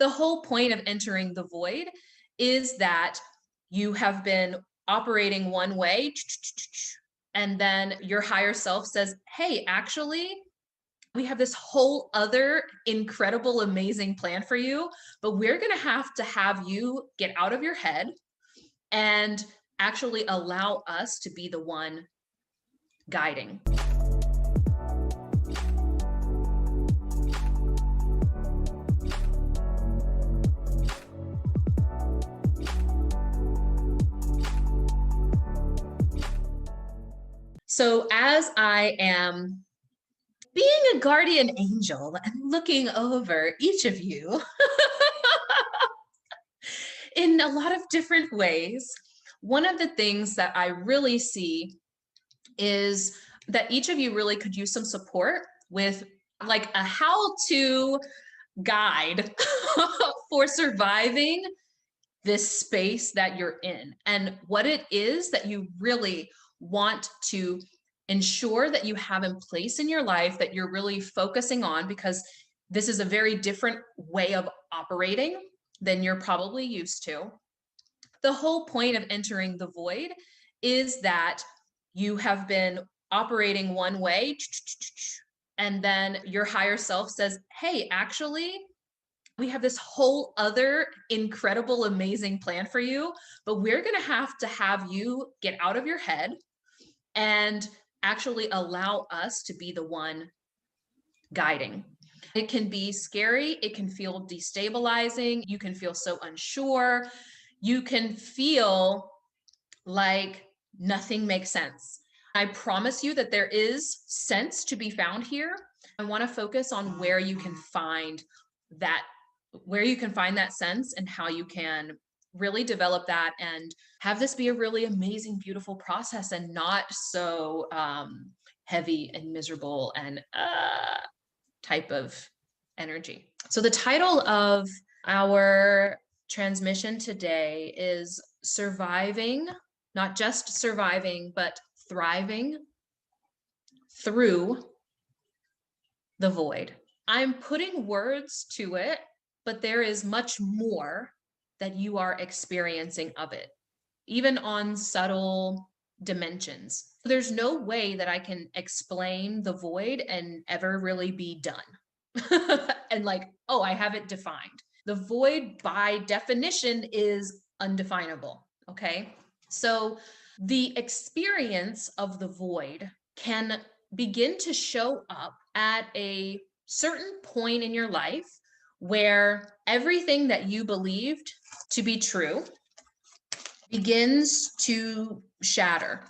The whole point of entering the void is that you have been operating one way, and then your higher self says, hey, actually, we have this whole other incredible, amazing plan for you, but we're going to have you get out of your head and actually allow us to be the one guiding. So as I am being a guardian angel and looking over each of you in a lot of different ways, one of the things that I really see is that each of you really could use some support with like a how-to guide for surviving this space that you're in and what it is that you really want to ensure that you have in place in your life that you're really focusing on, because this is a very different way of operating than you're probably used to. The whole point of entering the void is that you have been operating one way, and then your higher self says, hey, actually, we have this whole other incredible, amazing plan for you, but we're going to have you get out of your head and actually allow us to be the one guiding. It can be scary. It can feel destabilizing. You can feel so unsure. You can feel like nothing makes sense. I promise you that there is sense to be found here. I want to focus on where you can find that sense and how you can really develop that and have this be a really amazing, beautiful process and not so heavy and miserable and type of energy. So the title of our transmission today is surviving, not just surviving, but thriving through the void. I'm putting words to it, but there is much more that you are experiencing of it, even on subtle dimensions. There's no way that I can explain the void and ever really be done. And like, oh, I have it defined. The void by definition is undefinable, okay? So the experience of the void can begin to show up at a certain point in your life where everything that you believed to be true begins to shatter.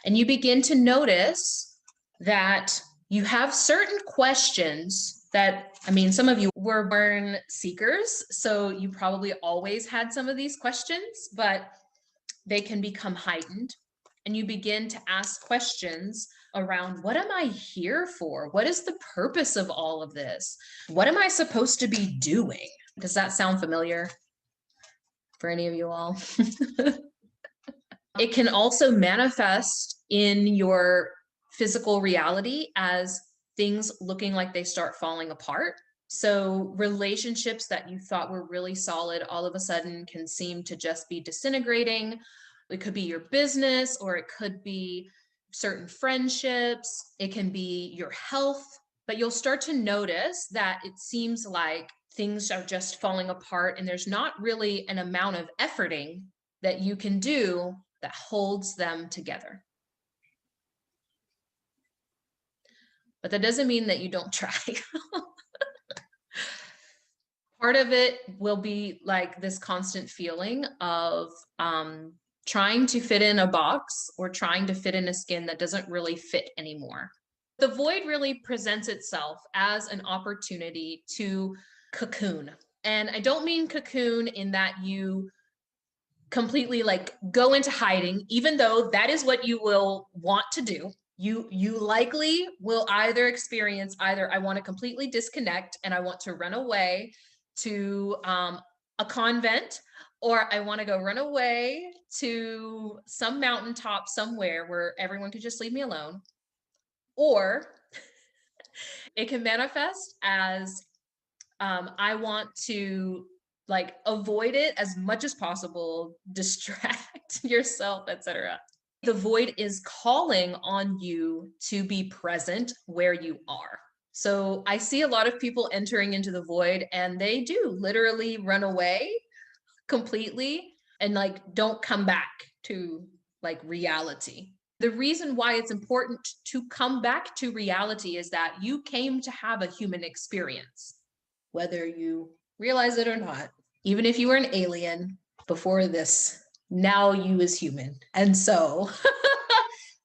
And you begin to notice that you have certain questions that, I mean, some of you were born seekers, so you probably always had some of these questions, but they can become heightened. And you begin to ask questions around, what am I here for? What is the purpose of all of this? What am I supposed to be doing? Does that sound familiar for any of you all? It can also manifest in your physical reality as things looking like they start falling apart. So relationships that you thought were really solid all of a sudden can seem to just be disintegrating. It could be your business, or it could be certain friendships. It can be your health, but you'll start to notice that it seems like things are just falling apart and there's not really an amount of efforting that you can do that holds them together. But that doesn't mean that you don't try. Part of it will be like this constant feeling of trying to fit in a box or trying to fit in a skin that doesn't really fit anymore. The void really presents itself as an opportunity to cocoon. And I don't mean cocoon in that you completely like go into hiding, even though that is what you will want to do. You likely will either experience I want to completely disconnect and I want to run away to a convent, or I want to go run away to some mountaintop somewhere where everyone could just leave me alone. Or it can manifest as I want to like avoid it as much as possible, distract yourself, etc. The void is calling on you to be present where you are. So I see a lot of people entering into the void and they do literally run away completely and like don't come back to like reality. The reason why it's important to come back to reality is that you came to have a human experience, whether you realize it or not. Even if you were an alien before this, now you is human. And so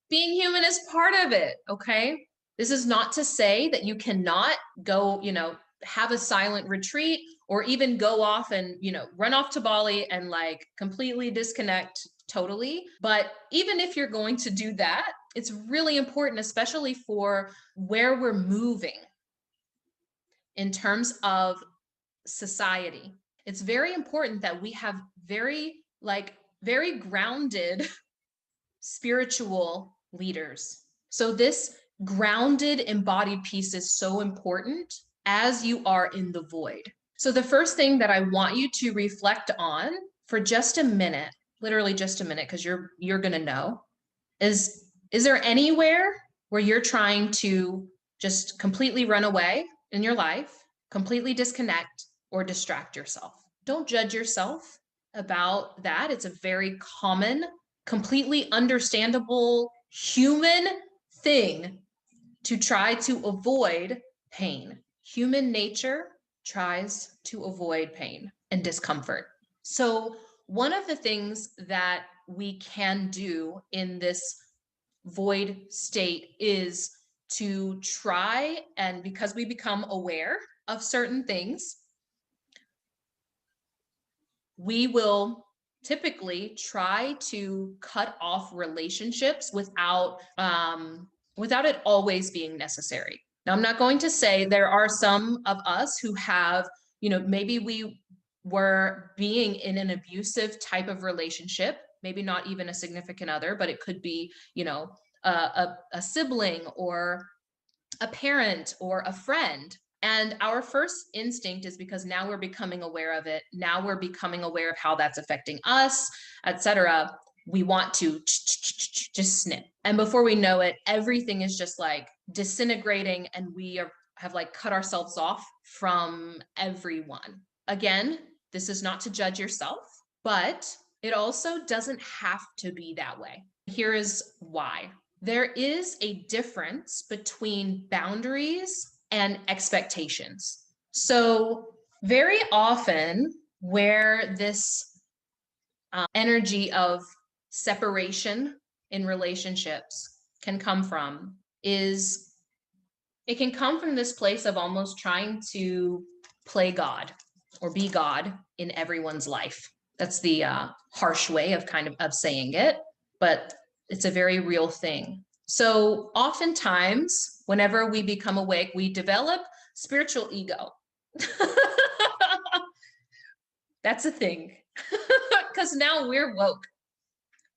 being human is part of it, okay? This is not to say that you cannot go, have a silent retreat or even go off and, run off to Bali and like completely disconnect totally. But even if you're going to do that, it's really important, especially for where we're moving in terms of society. It's very important that we have very grounded spiritual leaders. So this grounded embodied piece is so important as you are in the void. So the first thing that I want you to reflect on for just a minute, literally just a minute, because you're going to know, is there anywhere where you're trying to just completely run away in your life, completely disconnect or distract yourself? Don't judge yourself about that. It's a very common, completely understandable human thing to try to avoid pain. Human nature tries to avoid pain and discomfort. So one of the things that we can do in this void state is to try, and because we become aware of certain things, we will typically try to cut off relationships without it always being necessary. Now, I'm not going to say there are some of us who have, maybe we were being in an abusive type of relationship, maybe not even a significant other, but it could be, a sibling or a parent or a friend. And our first instinct is, because now we're becoming aware of it, now we're becoming aware of how that's affecting us, etc. We want to just snip. And before we know it, everything is just like disintegrating and have like cut ourselves off from everyone. Again, this is not to judge yourself, but it also doesn't have to be that way. Here is why. There is a difference between boundaries and expectations. So very often where this energy of separation in relationships can come from is it can come from this place of almost trying to play God or be God in everyone's life. That's the harsh way of of saying it, but it's a very real thing. So oftentimes, whenever we become awake, we develop spiritual ego. That's a thing. Because now we're woke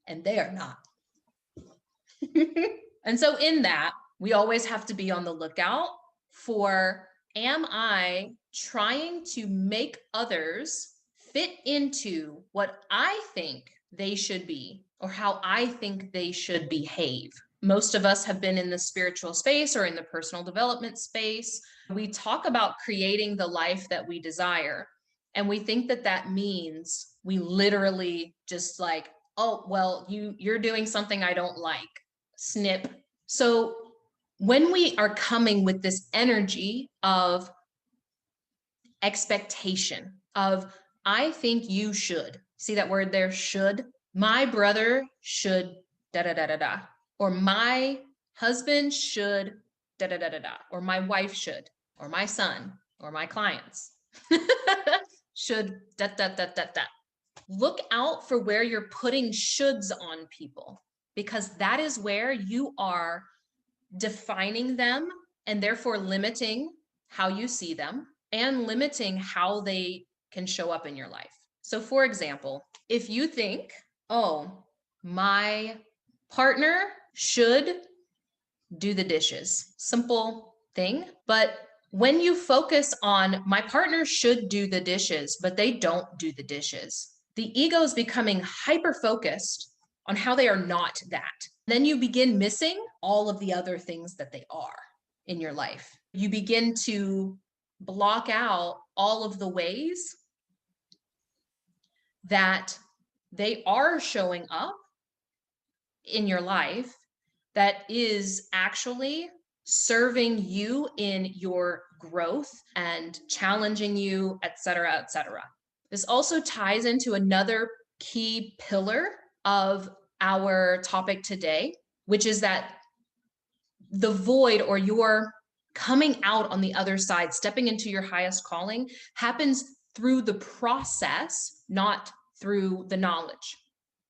and they are not. And so in that, we always have to be on the lookout for, am I trying to make others fit into what I think they should be or how I think they should behave? Most of us have been in the spiritual space or in the personal development space. We talk about creating the life that we desire. And we think that that means we literally just like, oh, well, you're doing something I don't like. Snip. So when we are coming with this energy of expectation, of I think you should, see that word there, should, my brother should da da da da da, or my husband should da da da da da, or my wife should, or my son, or my clients should da da da da da. Look out for where you're putting shoulds on people, because that is where you are defining them and therefore limiting how you see them and limiting how they can show up in your life. So for example, if you think, oh, my partner should do the dishes, simple thing, but When you focus on my partner should do the dishes, but they don't do the dishes, the ego is becoming hyper focused on how they are not that. Then you begin missing all of the other things that they are in your life. You begin to block out all of the ways that they are showing up in your life that is actually serving you in your growth and challenging you, et cetera, et cetera. This also ties into another key pillar of our topic today, which is that the void, or your coming out on the other side, stepping into your highest calling, happens through the process, not through the knowledge.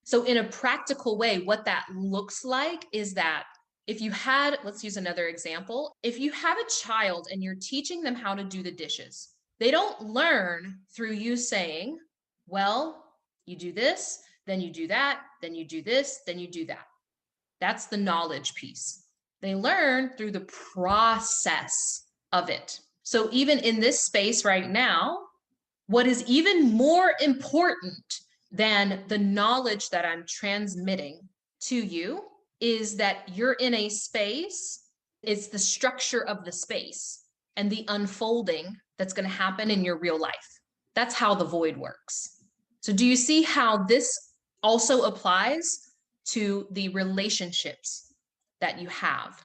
So in a practical way, what that looks like is that if you had, let's use another example. If you have a child and you're teaching them how to do the dishes, they don't learn through you saying, well, you do this, then you do that, then you do this, then you do that. That's the knowledge piece. They learn through the process of it. So even in this space right now, what is even more important than the knowledge that I'm transmitting to you is that you're in a space. It's the structure of the space and the unfolding that's going to happen in your real life. That's how the void works. So do you see how this also applies to the relationships that you have?